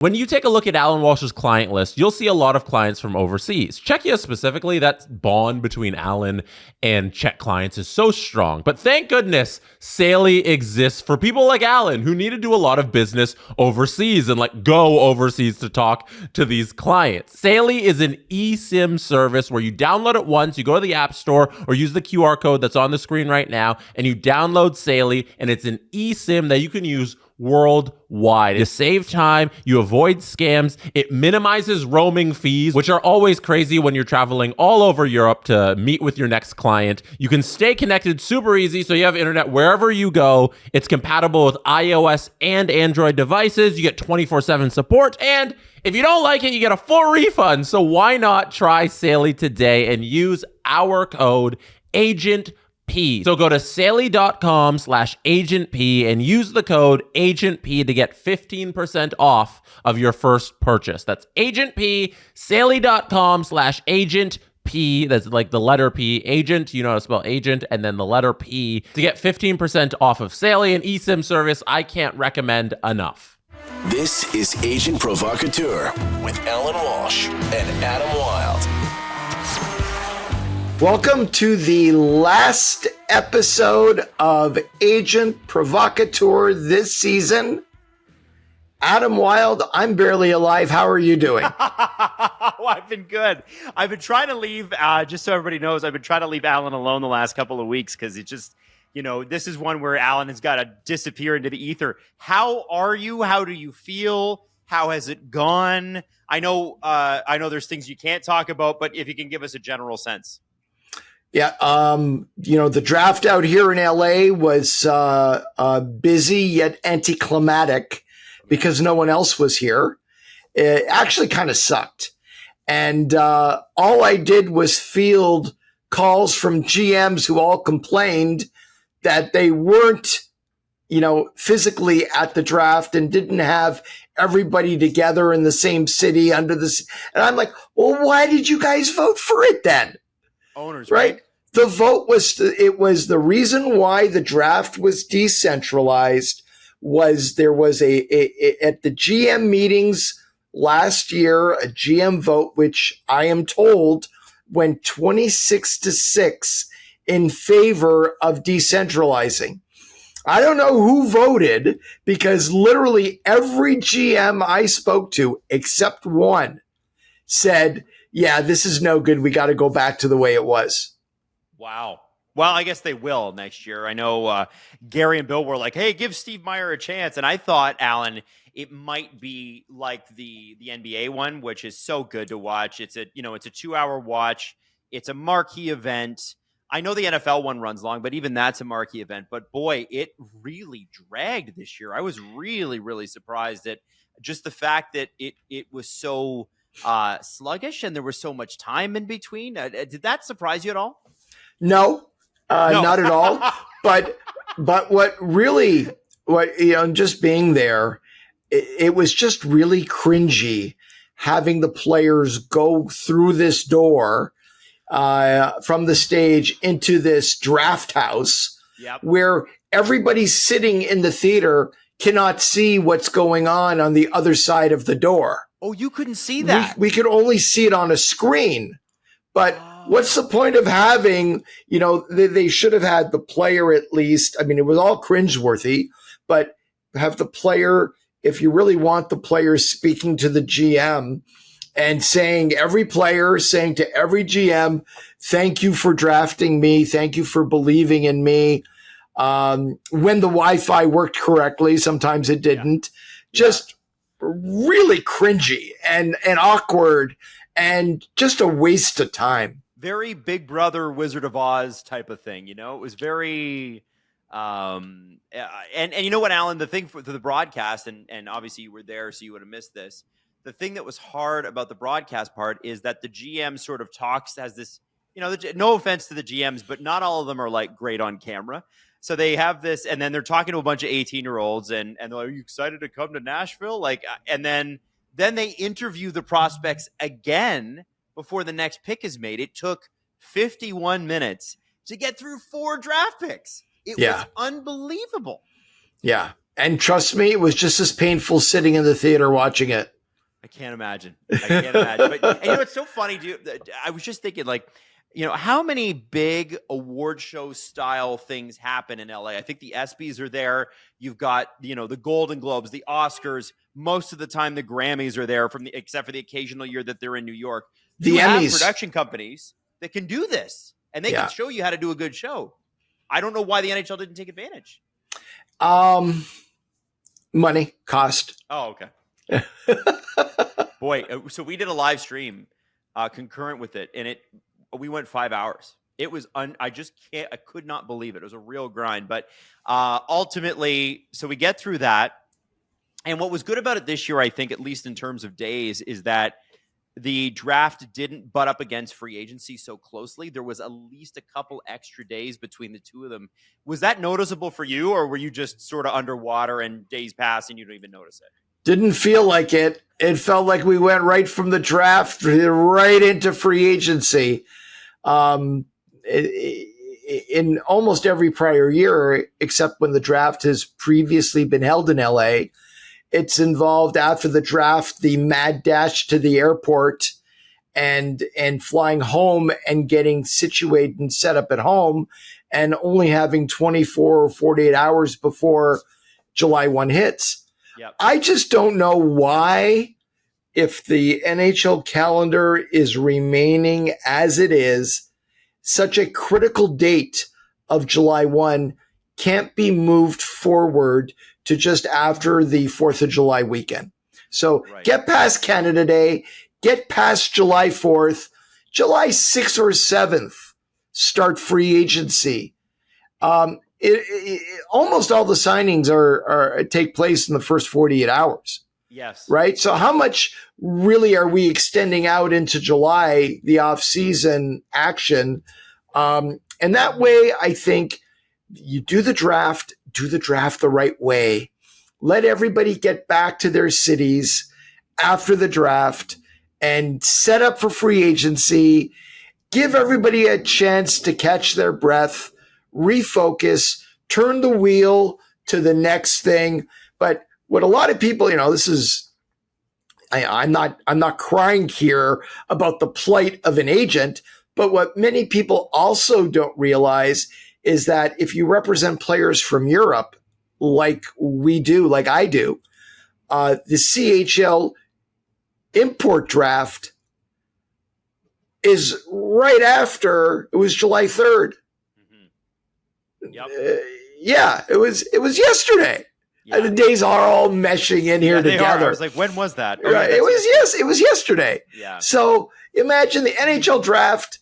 When you take a look at Allan Walsh's client list, you'll see a lot of clients from overseas. Czechia specifically, that bond between Allan and Czech clients is so strong. But thank goodness Saley exists for people like Allan who need to do a lot of business overseas and go overseas to talk to these clients. Saley is an eSIM service where you download it once, you go to the App Store or use the QR code that's on the screen right now, and you download Saley, and it's an eSIM that you can use worldwide. You save time, you avoid scams, it minimizes roaming fees, which are always crazy when you're traveling all over Europe to meet with your next client. You can stay connected super easy, so you have internet wherever you go. It's compatible with iOS and Android devices. You get 24/7 support, and if you don't like it, you get a full refund. So why not try Saley today and use our code AGENT So go to saley.com/agentp and use the code AGENTP to get 15% off of your first purchase. That's AGENTP, saley.com/agentp. That's like the letter P, agent, you know how to spell agent, and then the letter P to get 15% off of Saley, an eSIM service I can't recommend enough. This is Agent Provocateur with Allan Walsh and Adam Wylde. Welcome to the last episode of Agent Provocateur this season. Adam Wylde, I'm barely alive. How are you doing? Oh, I've been good. I've been trying to leave, just so everybody knows, I've been trying to leave Allan alone the last couple of weeks because it just, this is one where Allan has got to disappear into the ether. How are you? How do you feel? How has it gone? I know there's things you can't talk about, but if you can give us a general sense. Yeah, the draft out here in LA was busy yet anticlimactic because no one else was here. It actually kind of sucked. And all I did was field calls from GMs who all complained that they weren't, physically at the draft and didn't have everybody together in the same city under this. And I'm like, well, why did you guys vote for it then? Owners, right? The vote was, the reason why the draft was decentralized was there was at the GM meetings last year, a GM vote, which I am told went 26-6 in favor of decentralizing. I don't know who voted because literally every GM I spoke to, except one, said, yeah, this is no good. We got to go back to the way it was. Wow. Well, I guess they will next year. I know Gary and Bill were like, hey, give Steve Meyer a chance. And I thought, Allan, it might be like the NBA one, which is so good to watch. It's a 2-hour watch. It's a marquee event. I know the NFL one runs long, but even that's a marquee event. But boy, it really dragged this year. I was really, really surprised at just the fact that it was so sluggish and there was so much time in between. Did that surprise you at all? No, not at all. But just being there, it was just really cringy having the players go through this door from the stage into this draft house. Yep. Where everybody's sitting in the theater cannot see what's going on the other side of the door. Oh, you couldn't see that? We could only see it on a screen. But what's the point of having, they should have had the player at least. I mean, it was all cringeworthy, but have the player, if you really want the player speaking to the GM and saying to every GM, thank you for drafting me. Thank you for believing in me. When the Wi-Fi worked correctly, sometimes it didn't. Yeah. Just really cringy and awkward. And just a waste of time. Very Big Brother, Wizard of Oz type of thing. It was very, and you know what, Allan, the thing for the broadcast, and obviously you were there, so you would have missed this. The thing that was hard about the broadcast part is that the GM sort of has this, no offense to the GMs, but not all of them are like great on camera. So they have this, and then they're talking to a bunch of 18-year-olds, and they're like, are you excited to come to Nashville? And then they interview the prospects again before the next pick is made. It took 51 minutes to get through 4 draft picks. It was unbelievable. Yeah. And trust me, it was just as painful sitting in the theater watching it. I can't imagine. But and you know, it's so funny, dude. I was just thinking, like, you know, how many big award show style things happen in LA? I think the ESPYs are there. You've got, you know, the Golden Globes, the Oscars. Most of the time, the Grammys are there, except for the occasional year that they're in New York. The you Emmys. have production companies that can do this, and they can show you how to do a good show. I don't know why the NHL didn't take advantage. Money, cost. Oh, okay. Boy, so we did a live stream concurrent with it, and we went 5 hours. It was I could not believe it. It was a real grind. But ultimately, so we get through that. And what was good about it this year, I think, at least in terms of days, is that the draft didn't butt up against free agency so closely. There was at least a couple extra days between the two of them. Was that noticeable for you, or were you just sort of underwater and days pass and you don't even notice it? Didn't feel like it. It felt like we went right from the draft right into free agency. In almost every prior year, except when the draft has previously been held in LA, it's involved after the draft, the mad dash to the airport and flying home and getting situated and set up at home and only having 24 or 48 hours before July 1 hits. Yep. I just don't know why, if the NHL calendar is remaining as it is, such a critical date of July 1 can't be moved forward to just after the 4th of July weekend. So Get past Canada Day, get past July 4th, July 6th or 7th, start free agency. Almost all the signings are take place in the first 48 hours. Yes. Right. So how much really are we extending out into July, the off season action? And that way, I think you do the draft the right way. Let everybody get back to their cities after the draft and set up for free agency. Give everybody a chance to catch their breath, refocus, turn the wheel to the next thing. But what a lot of people, this is, I'm not crying here about the plight of an agent, but what many people also don't realize is that if you represent players from Europe, like we do, like I do, the CHL import draft is right after, it was July 3rd. Mm-hmm. Yep. It was yesterday. Yeah. The days are all meshing in here together. I was like, when was that? Oh, right. It was yesterday. Yeah. So imagine the NHL draft,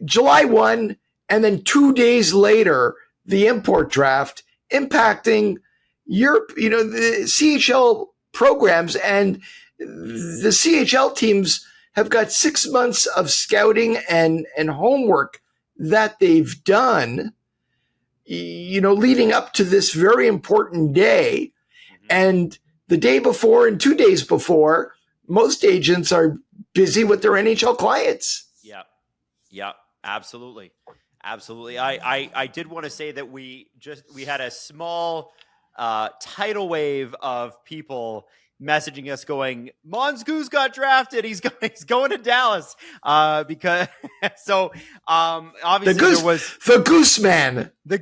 July 1, and then 2 days later, the import draft impacting Europe, the CHL programs, and the CHL teams have got 6 months of scouting and homework that they've done, leading up to this very important day. Mm-hmm. And the day before and 2 days before, most agents are busy with their NHL clients. Yeah, absolutely. Absolutely. I did want to say that we had a small tidal wave of people messaging us going, Monzgoo's got drafted. He's going to Dallas. Because so obviously there was the Goose Man. The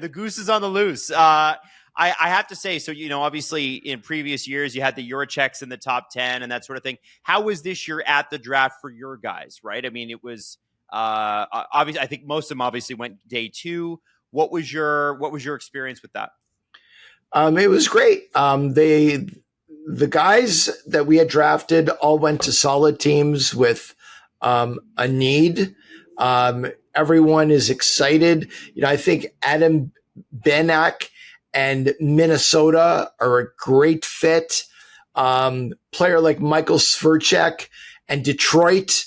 Goose is on the loose. I have to say, so obviously in previous years you had the Eurochecks in the top 10 and that sort of thing. How was this year at the draft for your guys? Right? I mean, it was obviously, I think most of them obviously went day 2. What was your experience with that? It was great. The guys that we had drafted all went to solid teams with a need. Everyone is excited. I think Adam Benak and Minnesota are a great fit. Player like Michael Sverchek and Detroit,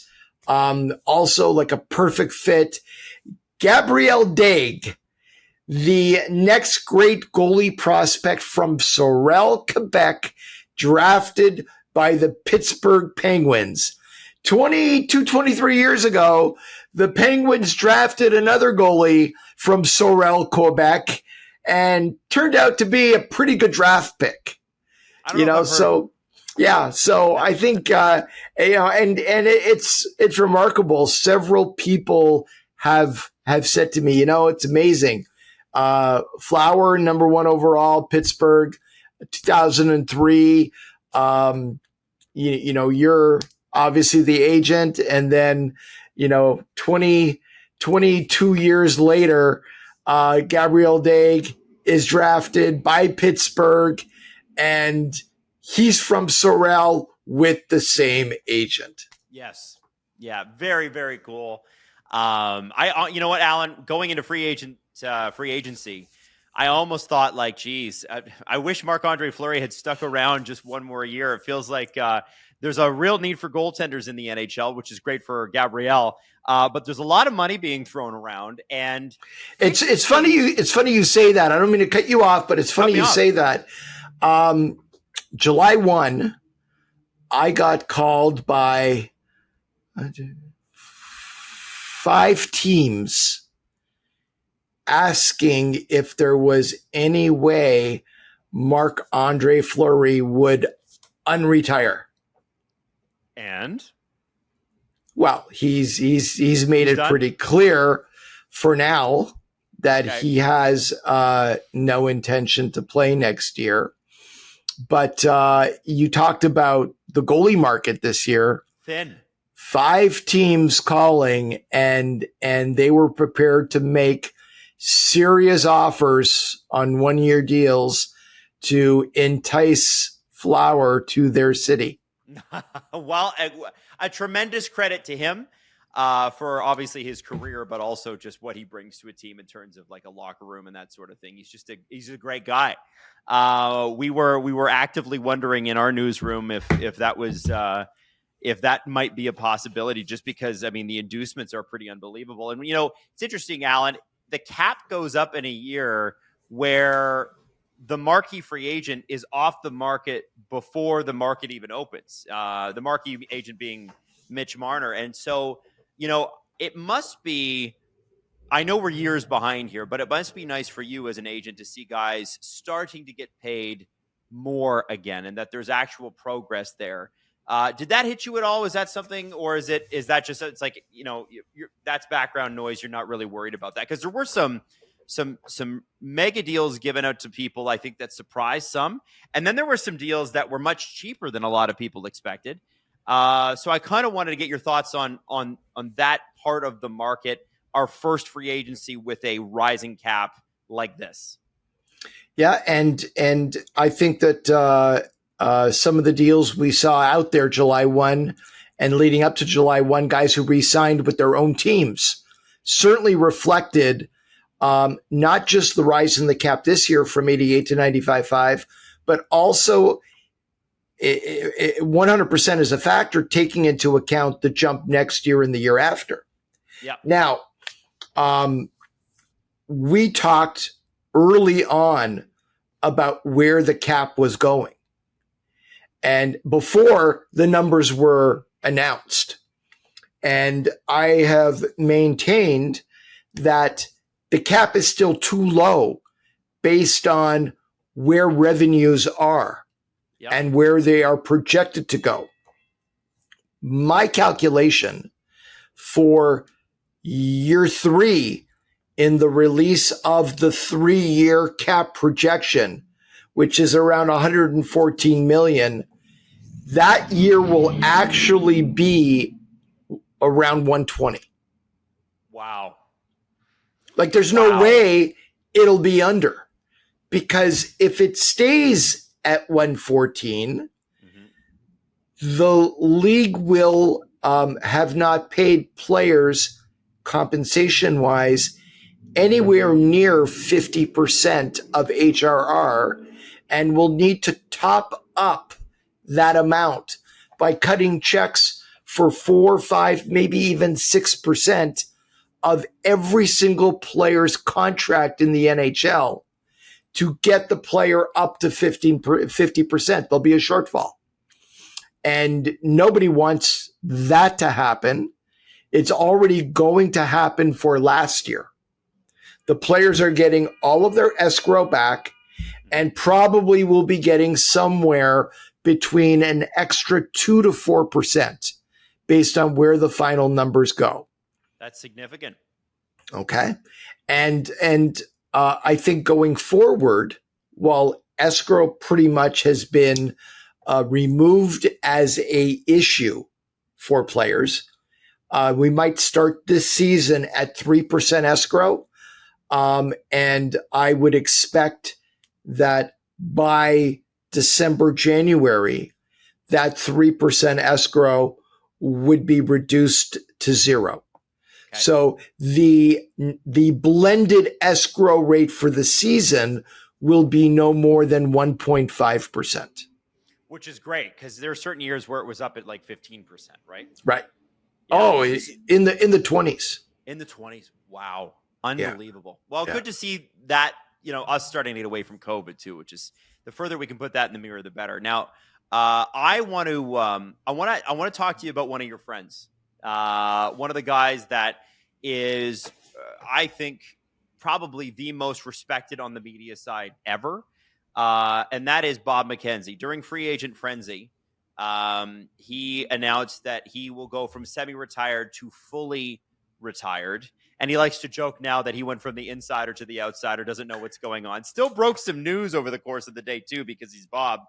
also like a perfect fit. Gabriel Daig, the next great goalie prospect from Sorel, Quebec, drafted by the Pittsburgh Penguins. 23 years ago, the Penguins drafted another goalie from Sorel, Quebec, and turned out to be a pretty good draft pick. I don't know if I've heard So yeah, so I think and it's remarkable. Several people have said to me, it's amazing. Flower, number 1 overall, Pittsburgh, 2003. You're obviously the agent, and then 22 years later, Gabriel Daig is drafted by Pittsburgh, and he's from Sorel with the same agent. Yes. Yeah. Very, very cool. You know what, Allan, going into free agency, I almost thought like, geez, I wish Marc-Andre Fleury had stuck around just one more year. It feels like there's a real need for goaltenders in the NHL, which is great for Gabriel. But there's a lot of money being thrown around, and it's funny you say that. I don't mean to cut you off, but it's funny you say that. July 1, I got called by 5 teams asking if there was any way Marc-Andre Fleury would unretire. And well, he's made it pretty clear for now that he has no intention to play next year. But you talked about the goalie market this year. Thin. 5 teams calling, and they were prepared to make serious offers on 1-year deals to entice Flower to their city. Well, a tremendous credit to him for obviously his career, but also just what he brings to a team in terms of like a locker room and that sort of thing. He's a great guy. We were actively wondering in our newsroom if that might be a possibility, just because, I mean, the inducements are pretty unbelievable. And, it's interesting, Allan, the cap goes up in a year where the marquee free agent is off the market before the market even opens. The marquee agent being Mitch Marner. And so, it must be, I know we're years behind here, but it must be nice for you as an agent to see guys starting to get paid more again, and that there's actual progress there. Did that hit you at all? Is that something, or is that just, it's like, that's background noise. You're not really worried about that, because there were some mega deals given out to people, I think, that surprised some. And then there were some deals that were much cheaper than a lot of people expected. So I kind of wanted to get your thoughts on that part of the market, our first free agency with a rising cap like this. Yeah. And I think that, some of the deals we saw out there July 1 and leading up to July 1, guys who re-signed with their own teams, certainly reflected not just the rise in the cap this year from 88 to 95.5, but also 100% is a factor, taking into account the jump next year and the year after. Yeah. Now, we talked early on about where the cap was going, and before the numbers were announced. And I have maintained that the cap is still too low based on where revenues are and where they are projected to go. My calculation for year 3 in the release of the 3-year cap projection, which is around 114 million, that year will actually be around 120. Wow. Like, there's no way it'll be under, because if it stays at 114, the league will have not paid players compensation wise anywhere near 50% of HRR, and will need to top up that amount by cutting checks for 4, 5, maybe even 6% of every single player's contract in the NHL to get the player up to 50%. There'll be a shortfall. And nobody wants that to happen. It's already going to happen for last year. the players are getting all of their escrow back and probably will be getting somewhere between an extra 2 to 4% based on where the final numbers go. That's significant. Okay. And I think going forward, while escrow pretty much has been removed as a issue for players, we might start this season at 3% escrow. And I would expect that by December, January, that 3% escrow would be reduced to 0. Okay. So the blended escrow rate for the season will be no more than 1.5%. Which is great, because there are certain years where it was up at like 15%, right? Right. Yeah, oh, in the 20s. In the 20s. Wow. Unbelievable. Yeah. Well, good to see that, us starting to get away from COVID too, which is, the further we can put that in the mirror, the better. Now, I want to talk to you about one of your friends. One of the guys that is, I think, probably the most respected on the media side ever. And that is Bob McKenzie. During Free Agent Frenzy, he announced that he will go from semi-retired to fully retired. And he likes to joke now that he went from the insider to the outsider, doesn't know what's going on. Still broke some news over the course of the day, too, because he's Bob.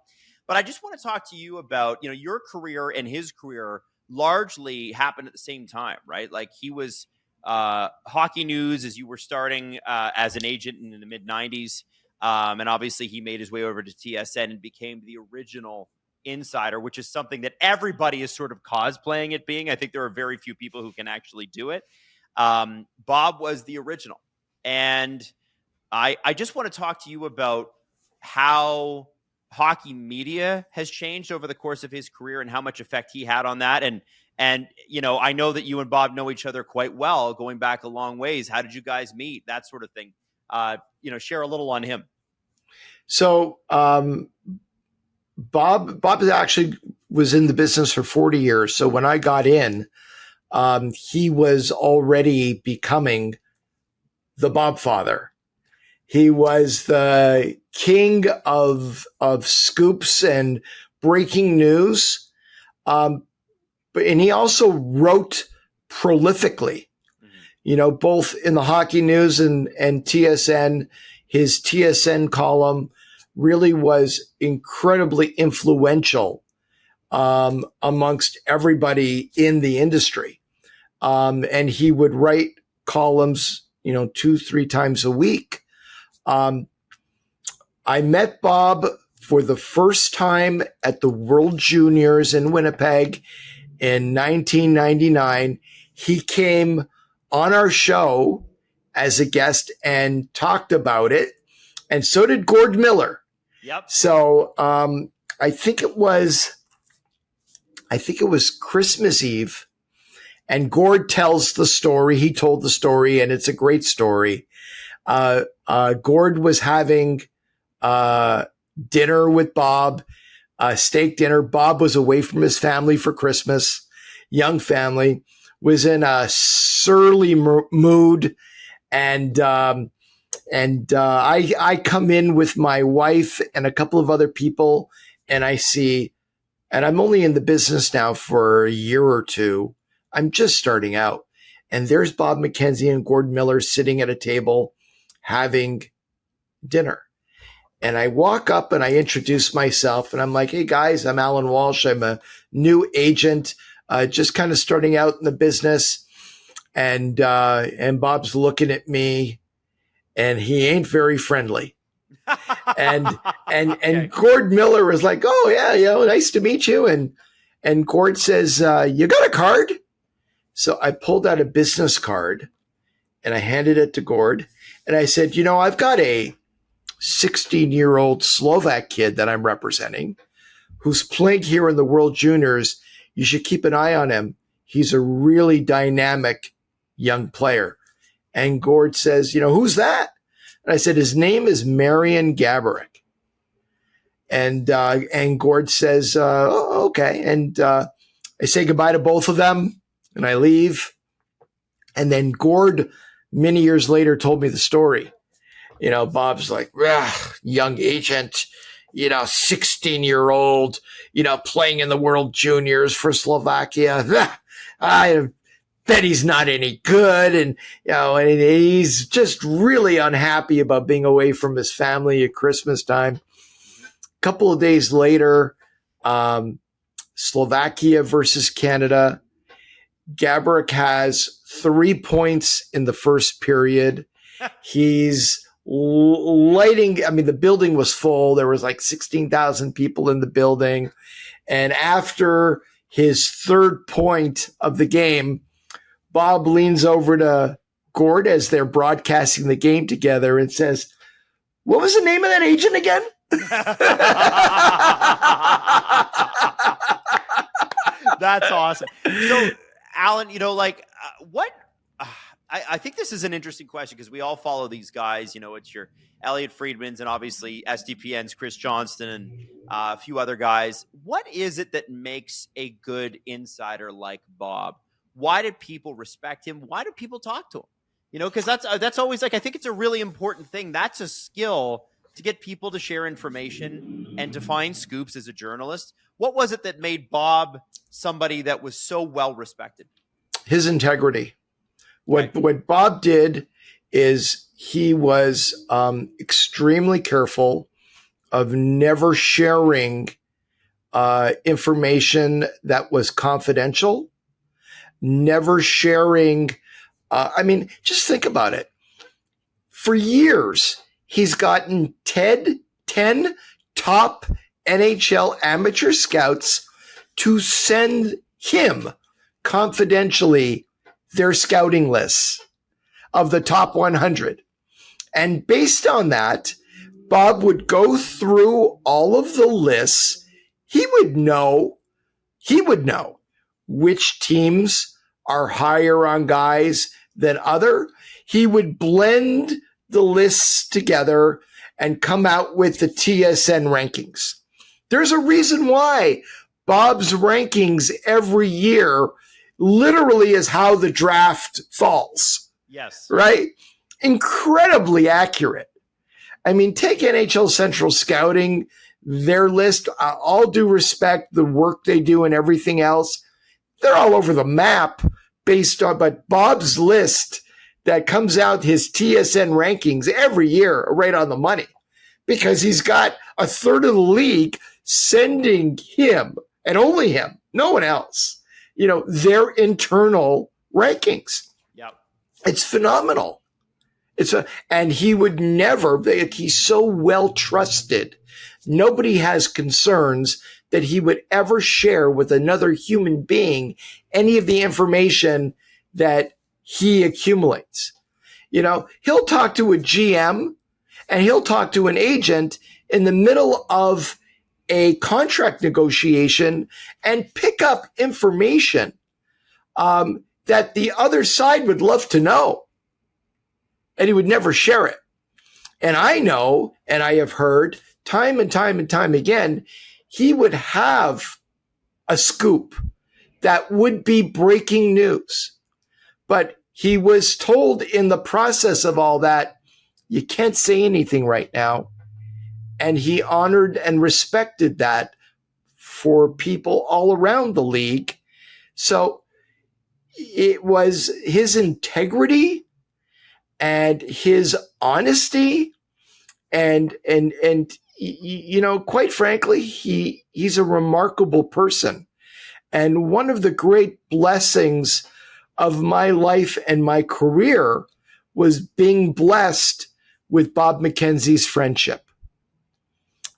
But I just want to talk to you about, your career and his career largely happened at the same time, right? Like, he was Hockey News as you were starting as an agent in the mid-90s. And obviously he made his way over to TSN and became the original insider, which is something that everybody is sort of cosplaying it being. I think there are very few people who can actually do it. Bob was the original. And I just want to talk to you about how hockey media has changed over the course of his career and how much effect he had on that. And I know that you and Bob know each other quite well, going back a long ways. How did you guys meet? That sort of thing. Share a little on him. So, Bob actually was in the business for 40 years. So when I got in, he was already becoming the Bob father. He was the king of scoops and breaking news. And he also wrote prolifically, both in the Hockey News and TSN. His TSN column really was incredibly influential amongst everybody in the industry. And he would write columns, 2-3 times a week. I met Bob for the first time at the World Juniors in Winnipeg in 1999. He came on our show as a guest and talked about it. And so did Gord Miller. Yep. So I think it was Christmas Eve, and Gord tells the story. He told the story, and it's a great story. Gord was having dinner with Bob, steak dinner. Bob was away from his family for Christmas, young family, was in a surly mood. And I come in with my wife and a couple of other people, and I see, and I'm only in the business now for a year or two. I'm just starting out. And there's Bob McKenzie and Gord Miller sitting at a table having dinner. And I walk up and I introduce myself, and I'm like, hey guys, I'm Allan Walsh. I'm a new agent, just kind of starting out in the business. And Bob's looking at me, and he ain't very friendly. And Gord Miller is like, oh yeah, nice to meet you. And Gord says, you got a card? So I pulled out a business card and I handed it to Gord. And I said, I've got a 16-year-old Slovak kid that I'm representing who's playing here in the World Juniors. You should keep an eye on him. He's a really dynamic young player. And Gord says, who's that? And I said, his name is Marian Gaborik. And Gord says, oh, okay. And I say goodbye to both of them and I leave. And then Gord many years later told me the story. Bob's like, young agent, 16-year-old, playing in the World Juniors for Slovakia. I bet he's not any good. And, and he's just really unhappy about being away from his family at Christmas time. A couple of days later, Slovakia versus Canada. Gaborik has 3 points in the first period. He's lighting. The building was full. There was like 16,000 people in the building. And after his third point of the game, Bob leans over to Gord as they're broadcasting the game together and says, "What was the name of that agent again?" That's awesome. So, Allan, what? I think this is an interesting question because we all follow these guys. It's your Elliot Friedmans and obviously SDPN's Chris Johnston and a few other guys. What is it that makes a good insider like Bob? Why do people respect him? Why do people talk to him? Because that's always I think it's a really important thing. That's a skill to get people to share information and to find scoops as a journalist. What was it that made Bob somebody that was so well respected? His integrity. What Bob did is he was extremely careful of never sharing information that was confidential, never sharing. Just think about it. For years, he's gotten 10 top NHL amateur scouts to send him confidentially their scouting lists of the top 100. And based on that, Bob would go through all of the lists. He would know which teams are higher on guys than other. He would blend the lists together and come out with the TSN rankings. There's a reason why Bob's rankings every year literally is how the draft falls. Yes. Right? Incredibly accurate. Take NHL Central Scouting, their list, all due respect, the work they do and everything else. They're all over the map but Bob's list that comes out, his TSN rankings every year are right on the money because he's got a third of the league sending him and only him, no one else, their internal rankings. Yep. It's phenomenal. And he would never, he's so well trusted. Nobody has concerns that he would ever share with another human being any of the information that he accumulates. He'll talk to a GM and he'll talk to an agent in the middle of a contract negotiation and pick up information that the other side would love to know. And he would never share it. And I know, and I have heard time and time and time again, he would have a scoop that would be breaking news. But he was told in the process of all that, you can't say anything right now. And he honored and respected that for people all around the league. So it was his integrity and his honesty and quite frankly, he's a remarkable person. And one of the great blessings of my life and my career was being blessed with Bob McKenzie's friendship.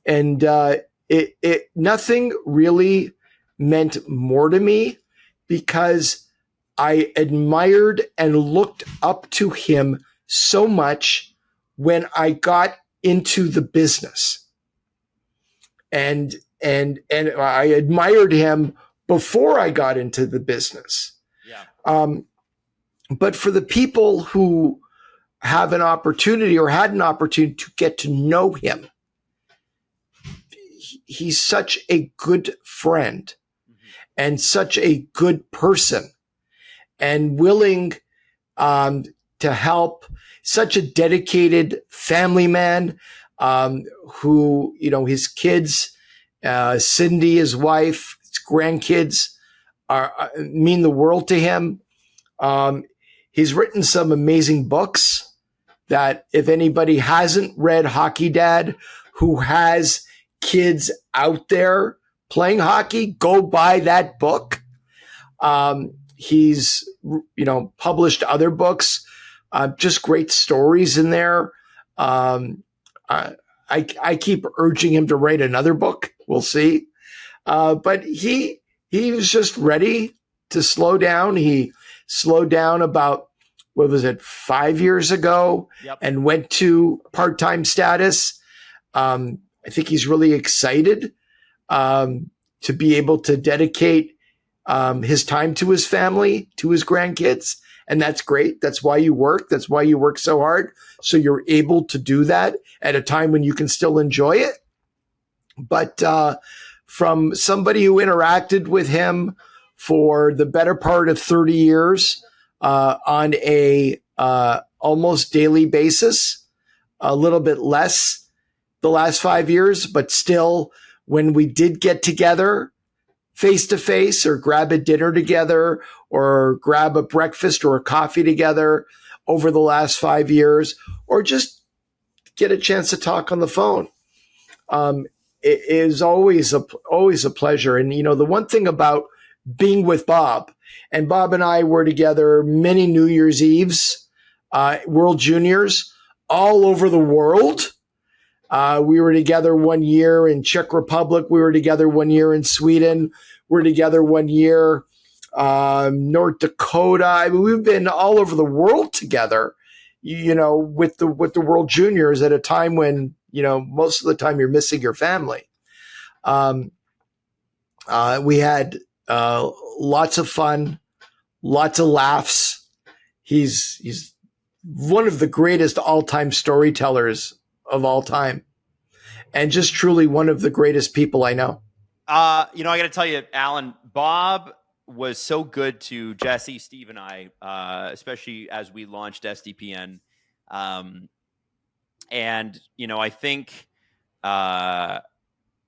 And nothing really meant more to me because I admired and looked up to him so much when I got into the business. And I admired him before I got into the business. Yeah. But for the people who have an opportunity or had an opportunity to get to know him, he's such a good friend and such a good person and willing to help. Such a dedicated family man, who, his kids, Cindy, his wife, his grandkids mean the world to him. He's written some amazing books that if anybody hasn't read Hockey Dad, who has kids out there playing hockey, go buy that book. He's, published other books, just great stories in there. I keep urging him to write another book. We'll see. But he was just ready to slow down. He slowed down about, 5 years ago, and went to part-time status. I think he's really excited to be able to dedicate his time to his family, to his grandkids. And that's great. That's why you work. That's why you work so hard. So you're able to do that at a time when you can still enjoy it. But from somebody who interacted with him for the better part of 30 years on a almost daily basis, a little bit less the last 5 years, but still when we did get together face to face or grab a dinner together or grab a breakfast or a coffee together over the last 5 years, or just get a chance to talk on the phone. It is always a pleasure. And, the one thing about being with Bob, and Bob and I were together many New Year's Eves, World Juniors, all over the world. We were together 1 year in Czech Republic. We were together 1 year in Sweden. We're together 1 year, North Dakota. I mean, we've been all over the world together, with the World Juniors at a time when, most of the time you're missing your family. We had lots of fun, lots of laughs. He's one of the greatest all-time storytellers of all time, and just truly one of the greatest people I know. I got to tell you, Allan, Bob was so good to Jesse, Steve, and I, especially as we launched SDPN. And, I think, and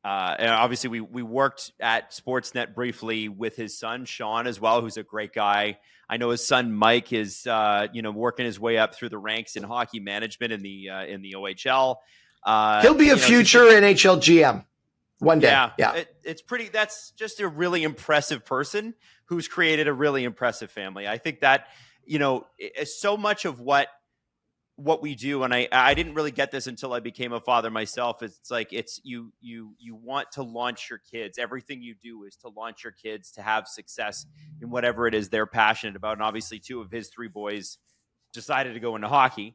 obviously we worked at Sportsnet briefly with his son, Sean, as well, who's a great guy. I know his son, Mike, is, working his way up through the ranks in hockey management in the OHL. He'll be a future NHL GM. One day. Yeah. It's pretty, that's just a really impressive person who's created a really impressive family. I think that, so much of what we do, and I didn't really get this until I became a father myself. It's like, you want to launch your kids. Everything you do is to launch your kids to have success in whatever it is they're passionate about. And obviously 2 of his 3 boys decided to go into hockey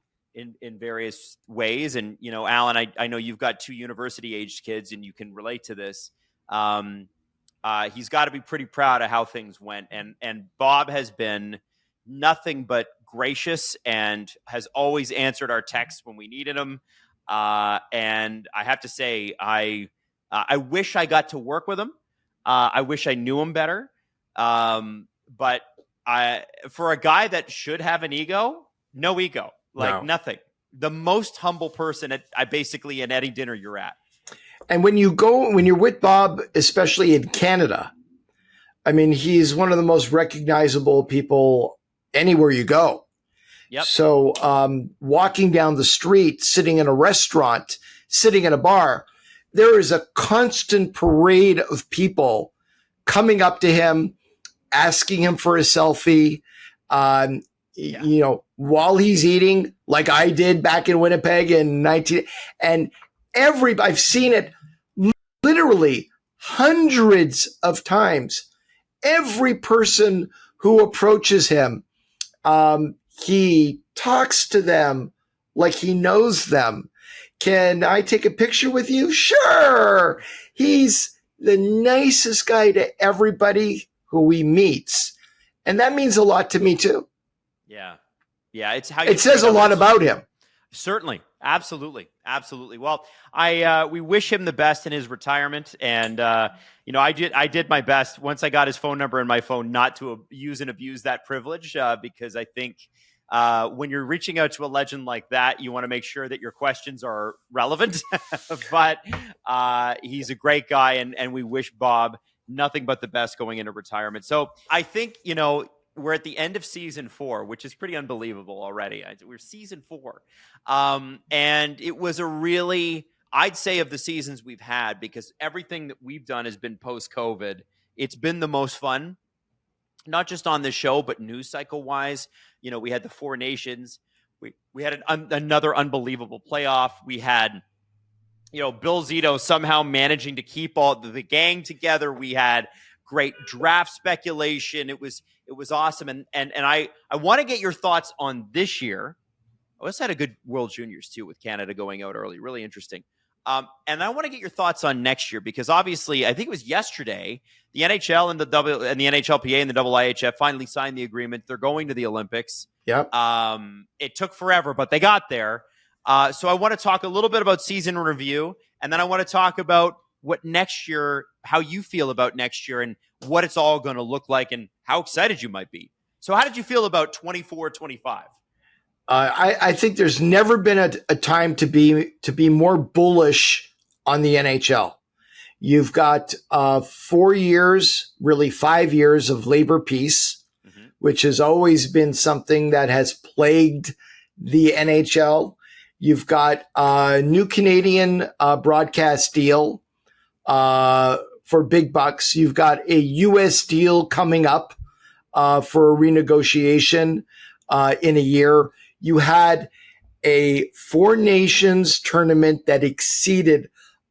in various ways. And, Allan, I know you've got 2 university-aged kids, and you can relate to this. He's got to be pretty proud of how things went. And Bob has been nothing but gracious and has always answered our texts when we needed him. And I have to say, I wish I got to work with him. I wish I knew him better. But for a guy that should have an ego, no ego. Nothing. The most humble person at basically in any dinner you're at. And when you're with Bob, especially in Canada, I mean, he's one of the most recognizable people anywhere you go. Yep. So walking down the street, sitting in a restaurant, sitting in a bar, there is a constant parade of people coming up to him, asking him for a selfie. While he's eating, like I did back in Winnipeg in and I've seen it literally hundreds of times. Every person who approaches him, he talks to them like he knows them. Can I take a picture with you? Sure. He's the nicest guy to everybody who he meets. And that means a lot to me too. Yeah. Yeah. It's how it says a lot about him. Certainly. Absolutely. Absolutely. Well, we wish him the best in his retirement. And, I did my best once I got his phone number in my phone not to use and abuse that privilege, because I think when you're reaching out to a legend like that, you want to make sure that your questions are relevant. But he's a great guy, and we wish Bob nothing but the best going into retirement. So I think, we're at the end of season 4, which is pretty unbelievable already. We're season 4. And it was a really, I'd say, of the seasons we've had, because everything that we've done has been post-COVID, it's been the most fun, not just on this show, but news cycle wise. We had the 4 nations. We had another unbelievable playoff. We had, Bill Zito somehow managing to keep all the gang together. We had great draft speculation. It was awesome. And I want to get your thoughts on this year. I also had a good World Juniors too, with Canada going out early. Really interesting. And I want to get your thoughts on next year, because obviously I think it was yesterday, the NHL and the NHLPA and the IIHF finally signed the agreement. They're going to the Olympics. Yep. It took forever, but they got there. So I want to talk a little bit about season review, and then I want to talk about what next year, how you feel about next year and what it's all going to look like and how excited you might be. So how did you feel about 24-25? I think there's never been a time to be more bullish on the NHL. You've got 4 years, really 5 years of labor peace, which has always been something that has plagued the NHL. You've got a new Canadian broadcast deal for big bucks. You've got a U.S. deal coming up for a renegotiation in a year. You had a 4 nations tournament that exceeded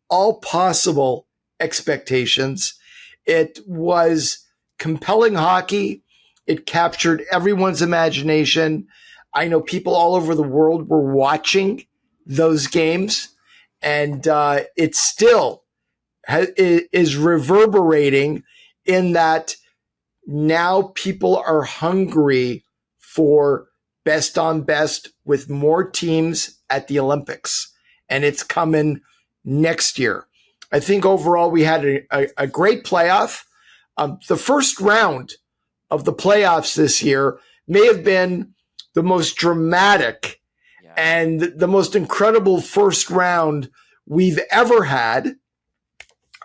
all possible expectations. It was compelling hockey. It captured everyone's imagination. I know people all over the world were watching those games, and it still is reverberating in that now people are hungry for best on best with more teams at the Olympics, and it's coming next year. I think overall we had a great playoff. The first round of the playoffs this year may have been the most dramatic and the most incredible first round we've ever had.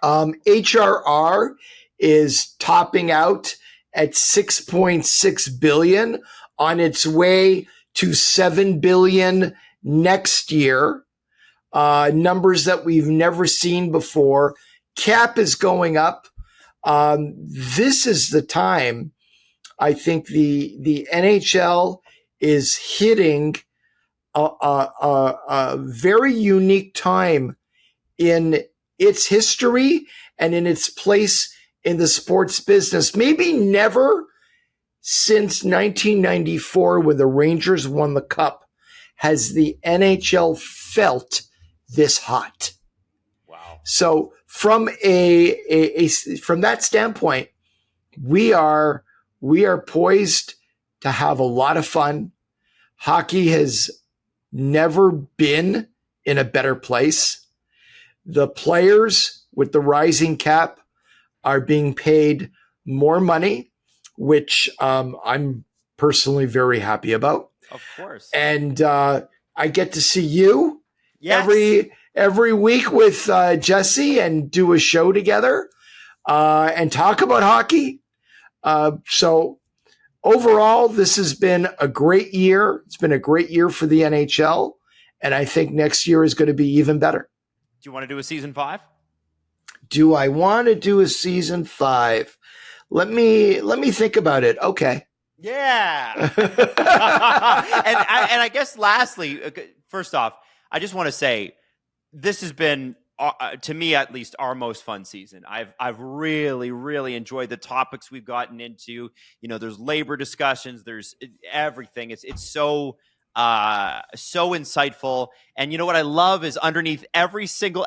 HRR is topping out at 6.6 billion, on its way to 7 billion next year. Numbers that we've never seen before. Cap is going up. This is the time I think the NHL is hitting a very unique time in its history and in its place in the sports business. Maybe never since 1994, when the Rangers won the Cup, has the NHL felt this hot. Wow. So from from that standpoint, we are poised to have a lot of fun. Hockey has never been in a better place. The players with the rising cap are being paid more money, which I'm personally very happy about. Of course. And I get to see you Yes. every week with Jesse and do a show together and talk about hockey. So overall, this has been a great year. It's been a great year for the NHL, and I think next year is going to be even better. Do you want to do a season 5? Do I want to do a season 5? Let me think about it. Okay. Yeah. and I guess lastly, first off, I just want to say this has been, to me at least, our most fun season. I've really, really enjoyed the topics we've gotten into. There's labor discussions, there's everything. It's so insightful. And you know what I love is underneath every single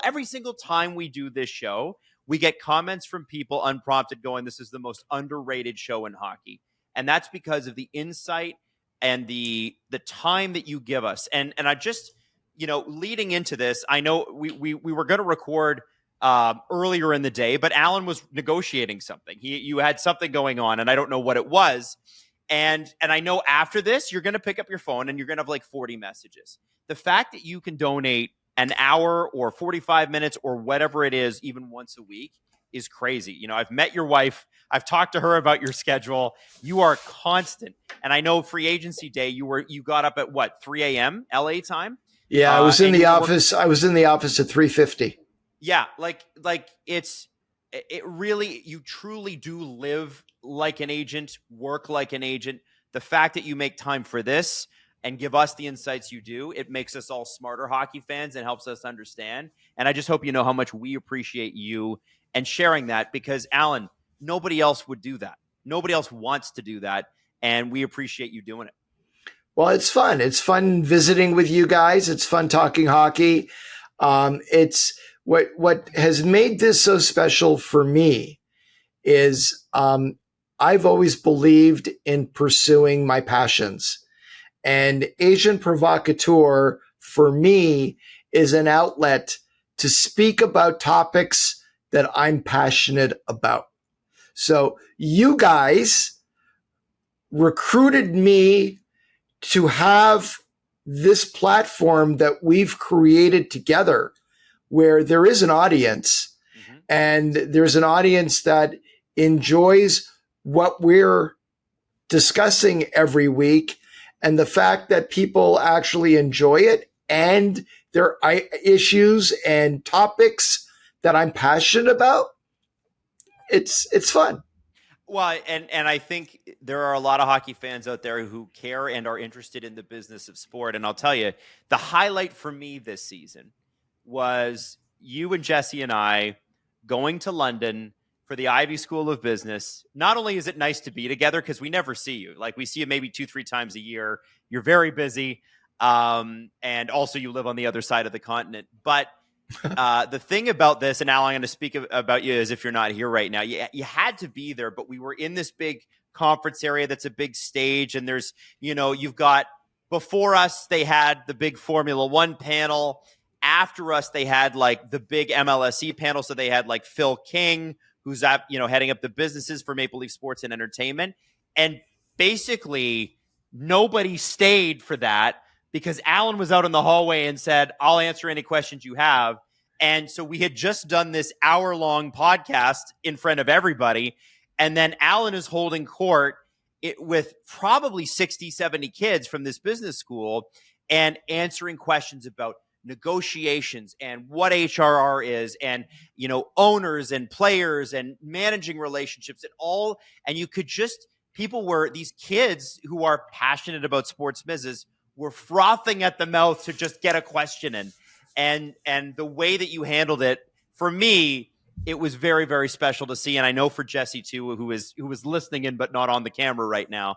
time we do this show, we get comments from people unprompted going, "This is the most underrated show in hockey." And that's because of the insight and the time that you give us. And I just, leading into this, I know we were going to record earlier in the day, but Allan was negotiating something. You had something going on, and I don't know what it was. And I know after this, you're going to pick up your phone and you're going to have like 40 messages. The fact that you can donate an hour or 45 minutes or whatever it is, even once a week, is crazy. You know, I've met your wife. I've talked to her about your schedule. You are constant. And I know free agency day, you got up at what, 3 a.m. LA time? Yeah, I was in the office. I was in the office at 3:50. Yeah, like it really, you truly do live like an agent, work like an agent. The fact that you make time for this and give us the insights you do, it makes us all smarter hockey fans and helps us understand. And I just hope you know how much we appreciate you and sharing that, because Allan, nobody else would do that. Nobody else wants to do that. And we appreciate you doing it. Well, it's fun. It's fun visiting with you guys. It's fun talking hockey. It's what has made this so special for me is I've always believed in pursuing my passions. And Agent Provocateur, for me, is an outlet to speak about topics that I'm passionate about. So you guys recruited me to have this platform that we've created together, where there is an audience, and there's an audience that enjoys what we're discussing every week. And the fact that people actually enjoy it, and there are issues and topics that I'm passionate about, it's fun. Well, and I think there are a lot of hockey fans out there who care and are interested in the business of sport. And I'll tell you, the highlight for me this season was you and Jesse and I going to London for the Ivy School of Business. Not only is it nice to be together, because we never see you. Like, we see you maybe 2-3 times a year. You're very busy. And also you live on the other side of the continent. But the thing about this, and Allan, I'm going to speak about you as if you're not here right now. You had to be there, but we were in this big conference area that's a big stage. And there's, you've got, before us, they had the big Formula One panel. After us, they had like the big MLSE panel. So they had like Phil King, who's heading up the businesses for Maple Leaf Sports and Entertainment. And basically nobody stayed for that because Allan was out in the hallway and said, I'll answer any questions you have. And so we had just done this hour-long podcast in front of everybody. And then Allan is holding court with probably 60, 70 kids from this business school and answering questions about negotiations and what HRR is, and owners and players and managing relationships and all. And you could just, these kids who are passionate about sports business were frothing at the mouth to just get a question in. And the way that you handled it, for me, it was very, very special to see. And I know for Jesse too, who is listening in but not on the camera right now.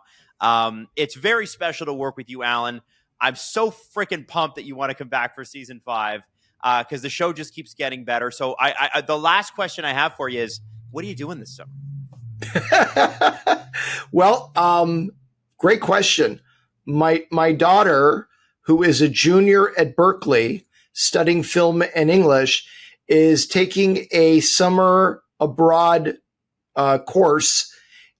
It's very special to work with you, Allan. I'm so freaking pumped that you want to come back for season 5 because the show just keeps getting better. So I the last question I have for you is, what are you doing this summer? Well, great question. My daughter, who is a junior at Berkeley studying film and English, is taking a summer abroad course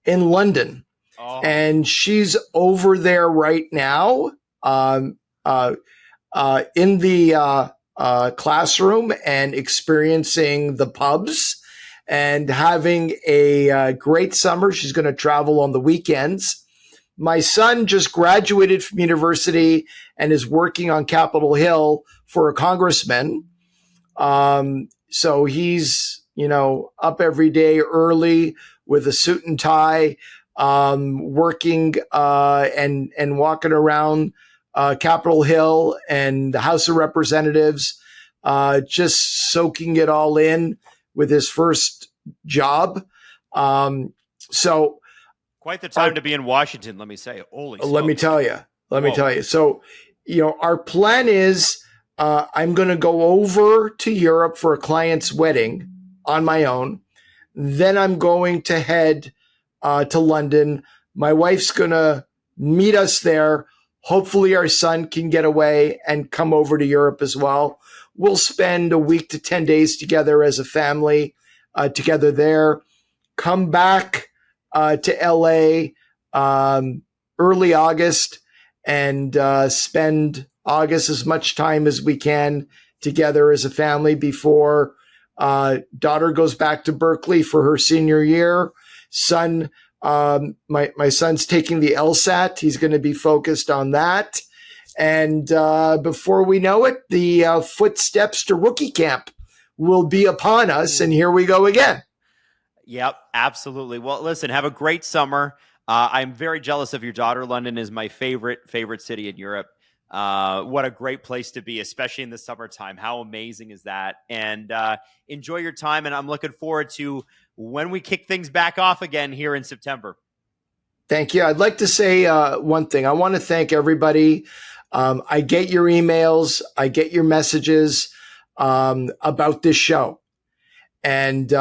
in London. Oh. And she's over there right now. In the classroom and experiencing the pubs and having a great summer. She's going to travel on the weekends. My son just graduated from university and is working on Capitol Hill for a congressman. So he's, up every day early with a suit and tie, working and walking around Capitol Hill and the House of Representatives, just soaking it all in with his first job. So quite the time to be in Washington, let me say. Holy let me tell you. So, our plan is I'm going to go over to Europe for a client's wedding on my own. Then I'm going to head to London. My wife's going to meet us there. Hopefully our son can get away and come over to Europe as well. We'll spend a week to 10 days together as a family together there. Come back to LA early August and spend August as much time as we can together as a family before daughter goes back to Berkeley for her senior year. Son, my son's taking the LSAT. He's going to be focused on that. And before we know it, the footsteps to rookie camp will be upon us. And here we go again. Yep, absolutely. Well, listen, have a great summer. I'm very jealous of your daughter. London is my favorite city in Europe. What a great place to be, especially in the summertime. How amazing is that? And enjoy your time. And I'm looking forward to when we kick things back off again here in September. Thank you. I'd like to say one thing. I want to thank everybody. I get your emails. I get your messages about this show. And,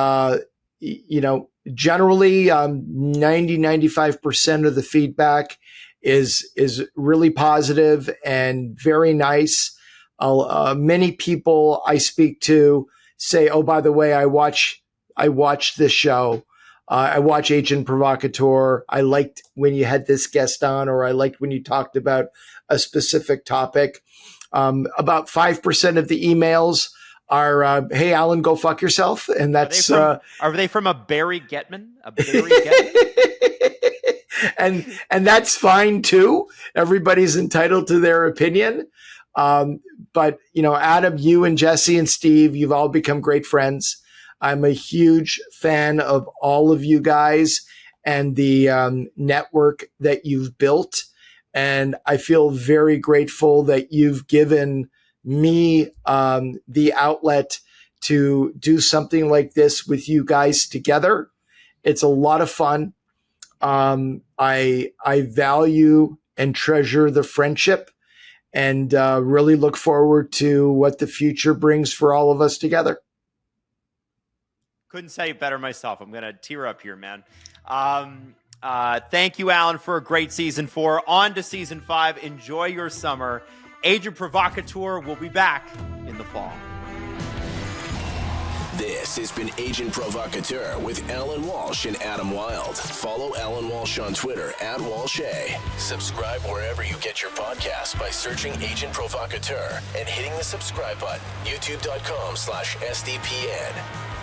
generally 90-95% of the feedback is really positive and very nice. Many people I speak to say, "Oh, by the way, I watch this show. I watch Agent Provocateur. I liked when you had this guest on, or I liked when you talked about a specific topic." About 5% of the emails are, "Hey, Allan, go fuck yourself," and that's are they from a Barry Getman? A Barry Getman? and that's fine too. Everybody's entitled to their opinion. But Adam, you and Jesse and Steve, you've all become great friends. I'm a huge fan of all of you guys and the network that you've built. And I feel very grateful that you've given me the outlet to do something like this with you guys together. It's a lot of fun. I value and treasure the friendship and really look forward to what the future brings for all of us together. Couldn't say it better myself. I'm going to tear up here, man. Thank you, Allan, for a great season 4. On to season 5. Enjoy your summer. Agent Provocateur will be back in the fall. This has been Agent Provocateur with Allan Walsh and Adam Wylde. Follow Allan Walsh on Twitter @WalshA. Subscribe wherever you get your podcasts by searching Agent Provocateur and hitting the subscribe button. YouTube.com/SDPN.